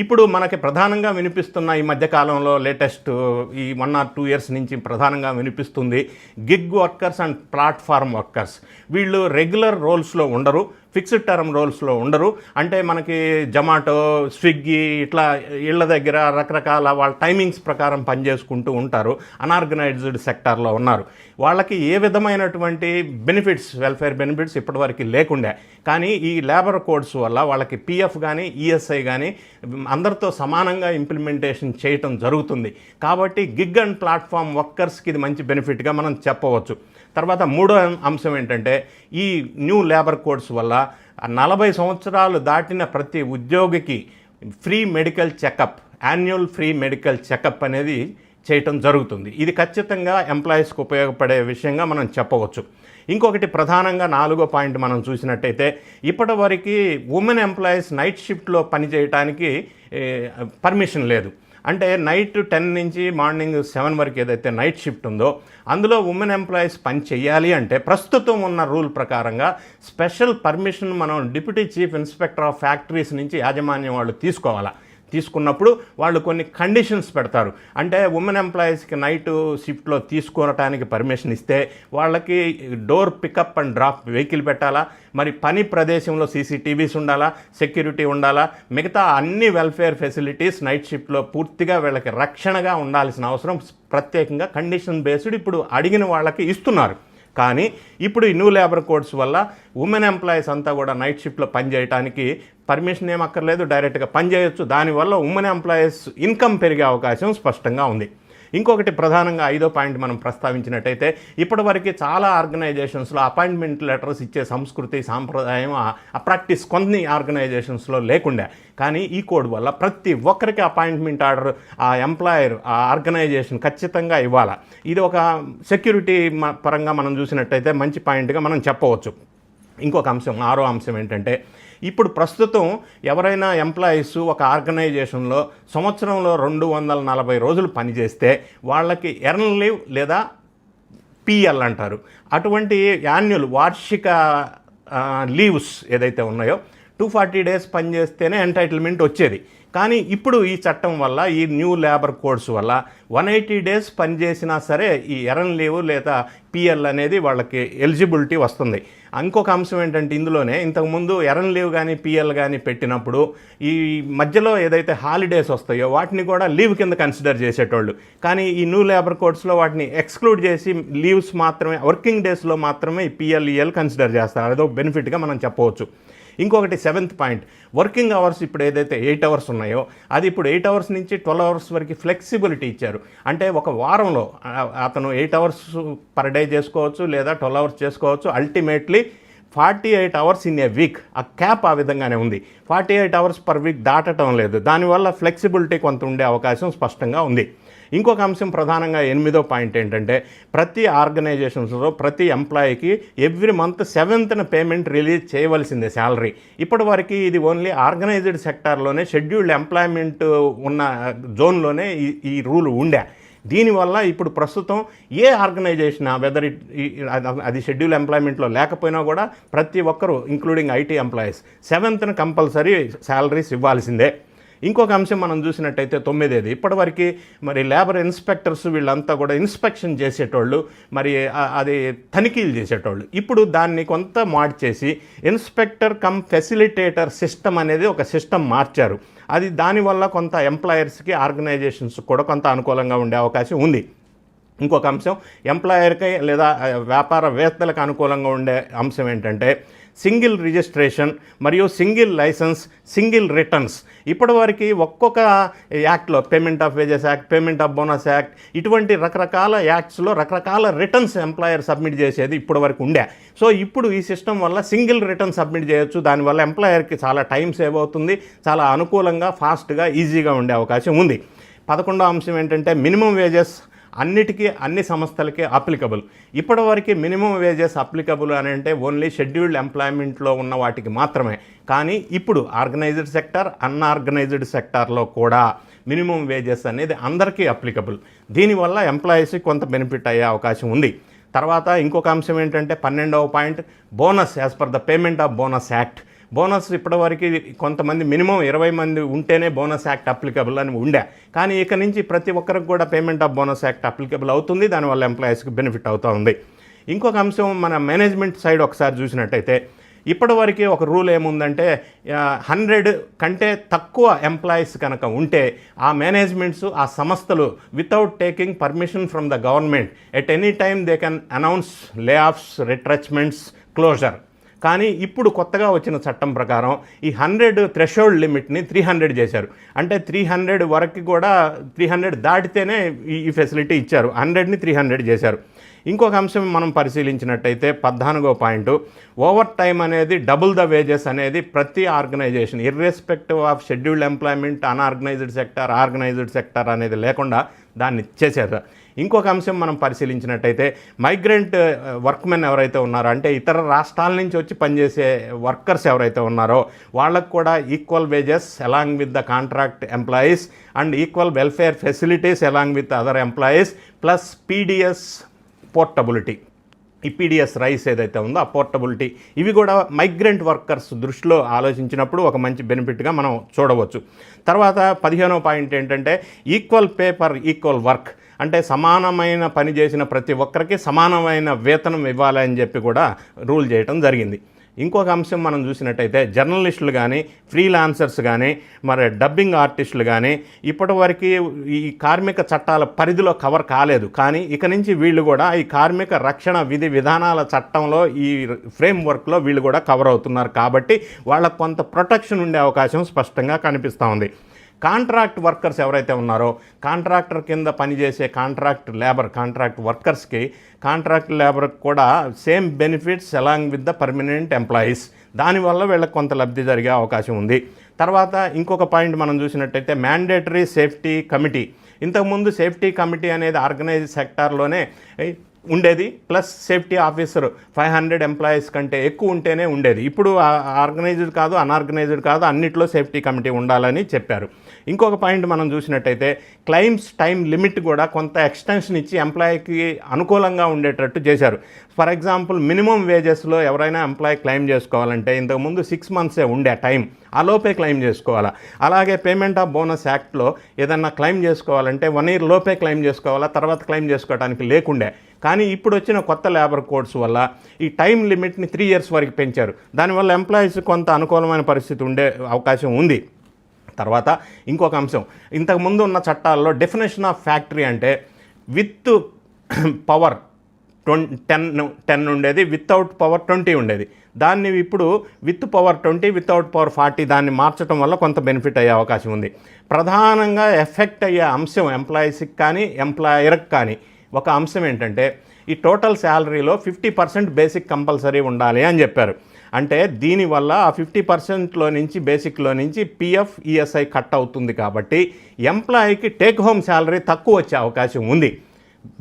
ఇప్పుడు మనకి ప్రధానంగా వినిపిస్తున్న ఈ మధ్యకాలంలో లేటెస్ట్ ఈ 1 or 2 years నుంచి ప్రధానంగా వినిపిస్తుంది gig workers and platform workers. వీళ్ళు రెగ్యులర్ రోల్స్లో ఉండరు, ఫిక్స్డ్ టర్మ్ రోల్స్లో ఉండరు. అంటే మనకి జొమాటో, స్విగ్గీ ఇట్లా ఇళ్ళ దగ్గర రకరకాల వాళ్ళ టైమింగ్స్ ప్రకారం పనిచేసుకుంటూ ఉంటారు. అనార్గనైజ్డ్ సెక్టార్లో ఉన్నారు. వాళ్ళకి ఏ విధమైనటువంటి బెనిఫిట్స్, వెల్ఫేర్ బెనిఫిట్స్ ఇప్పటివరకు లేకుండే. కానీ ఈ లేబర్ కోడ్స్ వల్ల వాళ్ళకి పిఎఫ్ కానీ ఈఎస్ఐ కానీ అందరితో సమానంగా ఇంప్లిమెంటేషన్ చేయటం జరుగుతుంది. కాబట్టి గిగ్ అండ్ ప్లాట్ఫామ్ వర్కర్స్కి ఇది మంచి బెనిఫిట్గా మనం చెప్పవచ్చు. తర్వాత మూడో అంశం ఏంటంటే ఈ న్యూ లేబర్ కోడ్స్ వల్ల 40 సంవత్సరాలు దాటిన ప్రతి ఉద్యోగికి free medical checkup, annual free medical checkup అనేది చేయటం జరుగుతుంది. ఇది ఖచ్చితంగా ఎంప్లాయీస్కి ఉపయోగపడే విషయంగా మనం చెప్పవచ్చు. ఇంకొకటి ప్రధానంగా 4వ పాయింట్ మనం చూసినట్టయితే ఇప్పటి వరకు ఉమెన్ ఎంప్లాయీస్ నైట్ షిఫ్ట్లో పనిచేయడానికి పర్మిషన్ లేదు. అంటే నైట్ 10 నుంచి మార్నింగ్ 7 వరకు ఏదైతే నైట్ షిఫ్ట్ ఉందో అందులో ఉమెన్ ఎంప్లాయీస్ పని చేయాలి అంటే ప్రస్తుతం ఉన్న రూల్ ప్రకారంగా స్పెషల్ పర్మిషన్ మనం deputy chief inspector of factories నుంచి యాజమాన్యం వాళ్ళు తీసుకోవాలా. తీసుకున్నప్పుడు వాళ్ళు కొన్ని కండిషన్స్ పెడతారు. అంటే ఉమెన్ ఎంప్లాయీస్కి నైట్ షిఫ్ట్లో తీసుకోవటానికి పర్మిషన్ ఇస్తే వాళ్ళకి door pickup and drop vehicle పెట్టాలా, మరి పని ప్రదేశంలో సీసీటీవీస్ ఉండాలా, సెక్యూరిటీ ఉండాలా, మిగతా అన్ని వెల్ఫేర్ ఫెసిలిటీస్ నైట్ షిఫ్ట్లో పూర్తిగా వీళ్ళకి రక్షణగా ఉండాల్సిన అవసరం ప్రత్యేకంగా కండిషన్ బేస్డ్ ఇప్పుడు అడిగిన వాళ్ళకి ఇస్తున్నారు. కానీ ఇప్పుడు ఈ న్యూ లేబర్ కోడ్స్ వల్ల ఉమెన్ ఎంప్లాయీస్ అంతా కూడా నైట్ షిఫ్ట్లో పనిచేయడానికి పర్మిషన్ ఏం అక్కర్లేదు, డైరెక్ట్గా పనిచేయొచ్చు. దానివల్ల ఉమెన్ ఎంప్లాయీస్ ఇన్కమ్ పెరిగే అవకాశం స్పష్టంగా ఉంది. ఇంకొకటి ప్రధానంగా 5వ పాయింట్ మనం ప్రస్తావించినట్టయితే ఇప్పటివరకు చాలా ఆర్గనైజేషన్స్లో అపాయింట్మెంట్ లెటర్స్ ఇచ్చే సంస్కృతి, సాంప్రదాయం, ఆ ప్రాక్టీస్ కొన్ని ఆర్గనైజేషన్స్లో లేకుండా. కానీ ఈ కోడ్ వల్ల ప్రతి ఒక్కరికి అపాయింట్మెంట్ ఆర్డర్ ఆ ఎంప్లాయర్, ఆ ఆర్గనైజేషన్ ఖచ్చితంగా ఇవ్వాలి. ఇది ఒక సెక్యూరిటీ పరంగా మనం చూసినట్టయితే మంచి పాయింట్గా మనం చెప్పవచ్చు. ఇంకొక అంశం, 6వ అంశం ఏంటంటే ఇప్పుడు ప్రస్తుతం ఎవరైనా ఎంప్లాయీస్ ఒక ఆర్గనైజేషన్లో సంవత్సరంలో 240 రోజులు పనిచేస్తే వాళ్ళకి ఎర్న్ లీవ్ లేదా పిఎల్ అంటారు. అటువంటి యాన్యువల్ వార్షిక లీవ్స్ ఏదైతే ఉన్నాయో 240 days పనిచేస్తేనే ఎంటైటిల్మెంట్ వచ్చేది. కానీ ఇప్పుడు ఈ చట్టం వల్ల, ఈ న్యూ లేబర్ కోడ్స్ వల్ల 180 days పనిచేసినా సరే ఈ ఎర్న్ లీవ్ లేదా పిఎల్ అనేది వాళ్ళకి ఎలిజిబిలిటీ వస్తుంది. ఇంకొక అంశం ఏంటంటే ఇందులోనే ఇంతకుముందు ఎర్న్ లీవ్ కానీ పిఎల్ కానీ పెట్టినప్పుడు ఈ మధ్యలో ఏదైతే హాలిడేస్ వస్తాయో వాటిని కూడా లీవ్ కింద కన్సిడర్ చేసేటోళ్ళు. కానీ ఈ న్యూ లేబర్ కోడ్స్లో వాటిని ఎక్స్క్లూడ్ చేసి లీవ్స్ మాత్రమే, వర్కింగ్ డేస్లో మాత్రమే ఈ పిఎల్, ఈఎల్ కన్సిడర్ చేస్తారు. అదో బెనిఫిట్గా మనం చెప్పవచ్చు. ఇంకొకటి 7th పాయింట్, వర్కింగ్ అవర్స్ ఇప్పుడు ఏదైతే 8 hours ఉన్నాయో అది ఇప్పుడు 8 hours నుంచి 12 hours వరకు ఫ్లెక్సిబిలిటీ ఇచ్చారు. అంటే ఒక వారంలో అతను 8 hours per day చేసుకోవచ్చు లేదా 12 hours చేసుకోవచ్చు. Ultimately 48 hours in a week. ఆ క్యాప్ ఆ విధంగానే ఉంది. 48 hours per week దాటడం లేదు. దానివల్ల ఫ్లెక్సిబిలిటీ కొంత ఉండే అవకాశం స్పష్టంగా ఉంది. ఇంకొక అంశం ప్రధానంగా 8వ పాయింట్ ఏంటంటే ప్రతి ఆర్గనైజేషన్స్లో ప్రతి ఎంప్లాయీకి every month 7th payment release చేయవలసిందే శాలరీ. ఇప్పటి వరకు ఇది ఓన్లీ ఆర్గనైజ్డ్ సెక్టార్లోనే, షెడ్యూల్డ్ ఎంప్లాయ్మెంట్ ఉన్న జోన్లోనే ఈ రూల్ ఉండే. దీనివల్ల ఇప్పుడు ప్రస్తుతం ఏ ఆర్గనైజేషన్ వెదర్ అది షెడ్యూల్ ఎంప్లాయ్మెంట్లో లేకపోయినా కూడా ప్రతి ఒక్కరూ including IT employees 7th compulsory salaries ఇవ్వాల్సిందే. ఇంకొక అంశం మనం చూసినట్టయితే 9వ, ఇప్పటివరకు మరి లేబర్ ఇన్స్పెక్టర్స్ వీళ్ళంతా కూడా ఇన్స్పెక్షన్ చేసేటోళ్ళు, మరి అది తనిఖీలు చేసేటోళ్ళు. ఇప్పుడు దాన్ని కొంత మార్చేసి ఇన్స్పెక్టర్ కమ్ ఫెసిలిటేటర్ సిస్టమ్ అనేది ఒక సిస్టమ్ మార్చారు. అది దానివల్ల కొంత ఎంప్లాయర్స్కి, ఆర్గనైజేషన్స్ కూడా కొంత అనుకూలంగా ఉండే అవకాశం ఉంది. ఇంకొక అంశం ఎంప్లాయర్కి లేదా వ్యాపారవేత్తలకు అనుకూలంగా ఉండే అంశం ఏంటంటే సింగిల్ రిజిస్ట్రేషన్ మరియు సింగిల్ లైసెన్స్, సింగిల్ రిటర్న్స్. ఇప్పటివరకు ఒక్కొక్క యాక్ట్లో payment of wages act, payment of bonus act, ఇటువంటి రకరకాల యాక్ట్స్లో రకరకాల రిటర్న్స్ ఎంప్లాయర్ సబ్మిట్ చేసేది ఇప్పటివరకు ఉండే. సో ఇప్పుడు ఈ సిస్టమ్ వల్ల సింగిల్ రిటర్న్ సబ్మిట్ చేయొచ్చు. దానివల్ల ఎంప్లాయర్కి చాలా టైం సేవ్ అవుతుంది, చాలా అనుకూలంగా, ఫాస్ట్గా, ఈజీగా ఉండే అవకాశం ఉంది. 11వ అంశం ఏంటంటే మినిమం వేజెస్ అన్నిటికీ, అన్ని సంస్థలకి అప్లికబుల్. ఇప్పటివరకు మినిమం వేజెస్ అప్లికబుల్ అని అంటే ఓన్లీ షెడ్యూల్డ్ ఎంప్లాయ్మెంట్లో ఉన్న వాటికి మాత్రమే. కానీ ఇప్పుడు ఆర్గనైజ్డ్ సెక్టార్, అన్ఆర్గనైజ్డ్ సెక్టార్లో కూడా మినిమం వేజెస్ అనేది అందరికీ అప్లికబుల్. దీనివల్ల ఎంప్లాయీస్కి కొంత బెనిఫిట్ అయ్యే అవకాశం ఉంది. తర్వాత ఇంకొక అంశం ఏంటంటే 12వ point, bonus as per the payment of bonus act. Bonus ఇప్పటివరకు కొంతమంది మినిమం 20 మంది ఉంటేనే బోనస్ యాక్ట్ అప్లికబుల్ అని ఉండే, కానీ ఇక నుంచి ప్రతి ఒక్కరికి కూడా payment of bonus act applicable అవుతుంది. దానివల్ల ఎంప్లాయీస్కి బెనిఫిట్ అవుతూ ఉంది. ఇంకొక అంశం మన మేనేజ్మెంట్ సైడ్ ఒకసారి చూసినట్టయితే ఇప్పటివరకు ఒక రూల్ ఏముందంటే 100 కంటే తక్కువ ఎంప్లాయీస్ కనుక ఉంటే ఆ మేనేజ్మెంట్స్, ఆ సంస్థలు without taking permission from the government at any time they can announce లే ఆఫ్స్, రిట్రెచ్మెంట్స్, క్లోజర్. కానీ ఇప్పుడు కొత్తగా వచ్చిన చట్టం ప్రకారం ఈ 100 థ్రెషోల్డ్ లిమిట్ని 300 చేశారు. అంటే 300 వరకు కూడా 300 దాటితేనే ఈ ఫెసిలిటీ ఇచ్చారు. 100ని 300 చేశారు. ఇంకొక అంశం మనం పరిశీలించినట్టయితే 14వ పాయింట్, ఓవర్ టైం అనేది డబుల్ ద వేజెస్ అనేది ప్రతి organisation irrespective of scheduled employment, unorganised sector, organised sector అనేది లేకుండా దాన్ని చేశారు. ఇంకొక అంశం మనం పరిశీలించినట్టయితే మైగ్రెంట్ వర్క్మెన్ ఎవరైతే ఉన్నారో, అంటే ఇతర రాష్ట్రాల నుంచి వచ్చి పనిచేసే వర్కర్స్ ఎవరైతే ఉన్నారో వాళ్ళకు కూడా equal wages along with the contract employees and equal welfare facilities along with other employees plus PDS portability. ఈ పీడిఎస్ రైస్ ఏదైతే ఉందో ఆ పోర్టబిలిటీ, ఇవి కూడా మైగ్రెంట్ వర్కర్స్ దృష్టిలో ఆలోచించినప్పుడు ఒక మంచి బెనిఫిట్గా మనం చూడవచ్చు. తర్వాత 15వ పాయింట్ ఏంటంటే equal pay for equal work, అంటే సమానమైన పని చేసిన ప్రతి ఒక్కరికి సమానమైన వేతనం ఇవ్వాలని చెప్పి కూడా రూల్ చేయడం జరిగింది. ఇంకొక అంశం మనం చూసినట్టయితే జర్నలిస్టులు కానీ, ఫ్రీలాన్సర్స్ కానీ, మరి డబ్బింగ్ ఆర్టిస్టులు కానీ ఇప్పటివరకు ఈ కార్మిక చట్టాల పరిధిలో కవర్ కాలేదు. కానీ ఇక నుంచి వీళ్ళు కూడా ఈ కార్మిక రక్షణ విధి విధానాల చట్టంలో ఈ ఫ్రేమ్వర్క్లో వీళ్ళు కూడా కవర్ అవుతున్నారు. కాబట్టి వాళ్ళకు కొంత ప్రొటెక్షన్ ఉండే అవకాశం స్పష్టంగా కనిపిస్తూ ఉంది. కాంట్రాక్ట్ వర్కర్స్ ఎవరైతే ఉన్నారో, కాంట్రాక్టర్ కింద పనిచేసే కాంట్రాక్ట్ వర్కర్స్కి, కాంట్రాక్ట్ లేబర్కి కూడా same benefits along with the permanent employees. దానివల్ల వీళ్ళకి కొంత లబ్ధి జరిగే అవకాశం ఉంది. తర్వాత ఇంకొక పాయింట్ మనం చూసినట్టయితే మ్యాండేటరీ సేఫ్టీ కమిటీ. ఇంతకుముందు సేఫ్టీ కమిటీ అనేది ఆర్గనైజ్ సెక్టార్లోనే ఉండేది, ప్లస్ సేఫ్టీ ఆఫీసర్ 500 ఎంప్లాయీస్ కంటే ఎక్కువ ఉంటేనే ఉండేది. ఇప్పుడు ఆర్గనైజ్డ్ కాదు, అన్ఆర్గనైజ్డ్ కాదు, అన్నిట్లో సేఫ్టీ కమిటీ ఉండాలని చెప్పారు. ఇంకొక పాయింట్ మనం చూసినట్టయితే క్లెయిమ్స్ టైం లిమిట్ కూడా కొంత ఎక్స్టెన్షన్ ఇచ్చి ఎంప్లాయీకి అనుకూలంగా ఉండేటట్టు చేశారు. ఫర్ ఎగ్జాంపుల్ మినిమం వేజెస్లో ఎవరైనా ఎంప్లాయీ క్లెయిమ్ చేసుకోవాలంటే ఇంతకుముందు 6 మంత్సే ఉండే టైం, ఆ లోపే క్లెయిమ్ చేసుకోవాలా. అలాగే పేమెంట్ ఆఫ్ బోనస్ యాక్ట్లో ఏదన్నా క్లెయిమ్ చేసుకోవాలంటే 1 year లోపే క్లెయిమ్ చేసుకోవాలా, తర్వాత క్లెయిమ్ చేసుకోవడానికి లేకుండే. కానీ ఇప్పుడు వచ్చిన కొత్త లేబర్ కోడ్స్ వల్ల ఈ టైం లిమిట్ని 3 years వరకు పెంచారు. దానివల్ల ఎంప్లాయీస్ కొంత అనుకూలమైన పరిస్థితి ఉండే అవకాశం ఉంది. తర్వాత ఇంకొక అంశం, ఇంతకుముందు ఉన్న చట్టాల్లో డెఫినేషన్ ఆఫ్ ఫ్యాక్టరీ అంటే విత్ పవర్ 10 ఉండేది, వితౌట్ పవర్ 20 ఉండేది. దాన్ని ఇప్పుడు విత్ పవర్ 20, వితౌట్ పవర్ 40 దాన్ని మార్చడం వల్ల కొంత బెనిఫిట్ అయ్యే అవకాశం ఉంది. ప్రధానంగా ఎఫెక్ట్ అయ్యే అంశం ఎంప్లాయీస్కి కానీ ఎంప్లాయర్కి కానీ ఒక అంశం ఏంటంటే ఈ టోటల్ శాలరీలో 50% బేసిక్ కంపల్సరీ ఉండాలి అని చెప్పారు. అంటే దీనివల్ల ఆ 50%లో నుంచి బేసిక్లో నుంచి పిఎఫ్, ఈఎస్ఐ కట్ అవుతుంది. కాబట్టి ఎంప్లాయీకి టేక్ హోమ్ శాలరీ తక్కువ వచ్చే అవకాశం ఉంది.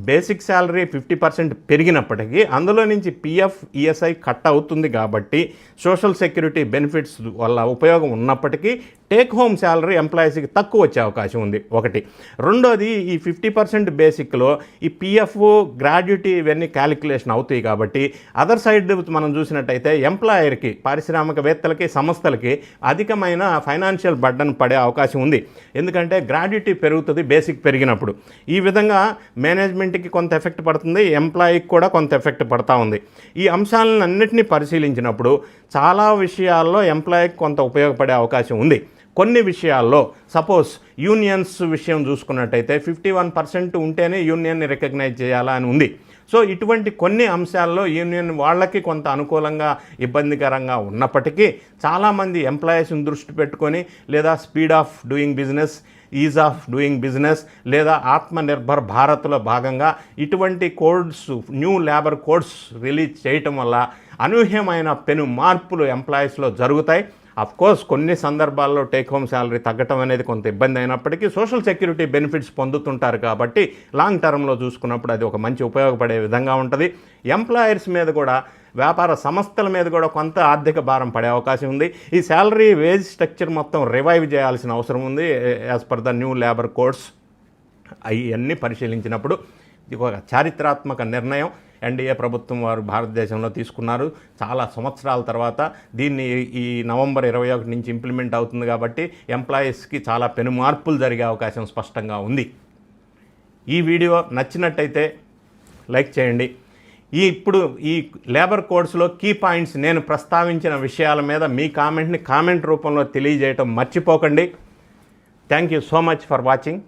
బేసిక్ శాలరీ 50% పెరిగినప్పటికీ అందులో నుంచి పిఎఫ్, ఈఎస్ఐ కట్ అవుతుంది. కాబట్టి సోషల్ సెక్యూరిటీ బెనిఫిట్స్ వల్ల ఉపయోగం ఉన్నప్పటికీ టేక్ హోమ్ శాలరీ ఎంప్లాయీస్కి తక్కువ వచ్చే అవకాశం ఉంది ఒకటి. రెండోది, ఈ 50% బేసిక్లో ఈ పిఎఫ్, గ్రాడ్యుటీ ఇవన్నీ క్యాలిక్యులేషన్ అవుతాయి. కాబట్టి అదర్ సైడ్ మనం చూసినట్టయితే ఎంప్లాయర్కి, పారిశ్రామికవేత్తలకి, సంస్థలకి అధికమైన ఫైనాన్షియల్ బర్డన్ పడే అవకాశం ఉంది. ఎందుకంటే గ్రాడ్యుటీ పెరుగుతుంది బేసిక్ పెరిగినప్పుడు. ఈ విధంగా మేనేజ్మెంట్కి కొంత ఎఫెక్ట్ పడుతుంది, ఎంప్లాయీకి కూడా కొంత ఎఫెక్ట్ పడుతూ ఉంది. ఈ అంశాలను అన్నింటినీ పరిశీలించినప్పుడు చాలా విషయాల్లో ఎంప్లాయీకి కొంత ఉపయోగపడే అవకాశం ఉంది. కొన్ని విషయాల్లో సపోజ్ యూనియన్స్ విషయం చూసుకున్నట్టయితే 51% ఉంటేనే యూనియన్ని రికగ్నైజ్ చేయాలా అని ఉంది. సో ఇటువంటి కొన్ని అంశాల్లో యూనియన్ వాళ్ళకి కొంత అనుకూలంగా, ఇబ్బందికరంగా ఉన్నప్పటికీ చాలామంది ఎంప్లాయీస్ని దృష్టి పెట్టుకొని లేదా speed of doing business, is of doing business లేదా ఆత్మనిర్భర్ భారత్లో భాగంగా ఇటువంటి codes, new labour codes release చేయటం వల్ల అనూహ్యమైన పెను మార్పులు ఎంప్లాయీస్లో జరుగుతాయి. అఫ్కోర్స్ కొన్ని సందర్భాల్లో టేక్ హోమ్ శాలరీ తగ్గటం అనేది కొంత ఇబ్బంది అయినప్పటికీ సోషల్ సెక్యూరిటీ బెనిఫిట్స్ పొందుతుంటారు. కాబట్టి లాంగ్ టర్మ్లో చూసుకున్నప్పుడు అది ఒక మంచి ఉపయోగపడే విధంగా ఉంటుంది. ఎంప్లాయర్స్ మీద కూడా, వ్యాపార సంస్థల మీద కూడా కొంత ఆర్థిక భారం పడే అవకాశం ఉంది. ఈ శాలరీ వేజ్ స్ట్రక్చర్ మొత్తం రివైవ్ చేయాల్సిన అవసరం ఉంది as per the new labour codes. అవన్నీ పరిశీలించినప్పుడు ఇది ఒక చారిత్రాత్మక నిర్ణయం. ఎన్డీఏ ప్రభుత్వం వారు భారతదేశంలో తీసుకున్నారు. చాలా సంవత్సరాల తర్వాత దీన్ని ఈ నవంబర్ 21 నుంచి ఇంప్లిమెంట్ అవుతుంది కాబట్టి ఎంప్లాయీస్కి చాలా పెను మార్పులు జరిగే అవకాశం స్పష్టంగా ఉంది. ఈ వీడియో నచ్చినట్టయితే లైక్ చేయండి. ఇప్పుడు ఈ లేబర్ కోడ్స్లో కీ పాయింట్స్ నేను ప్రస్తావించిన విషయాల మీద మీ కామెంట్ని కామెంట్ రూపంలో తెలియజేయటం మర్చిపోకండి. Thank you so much for watching.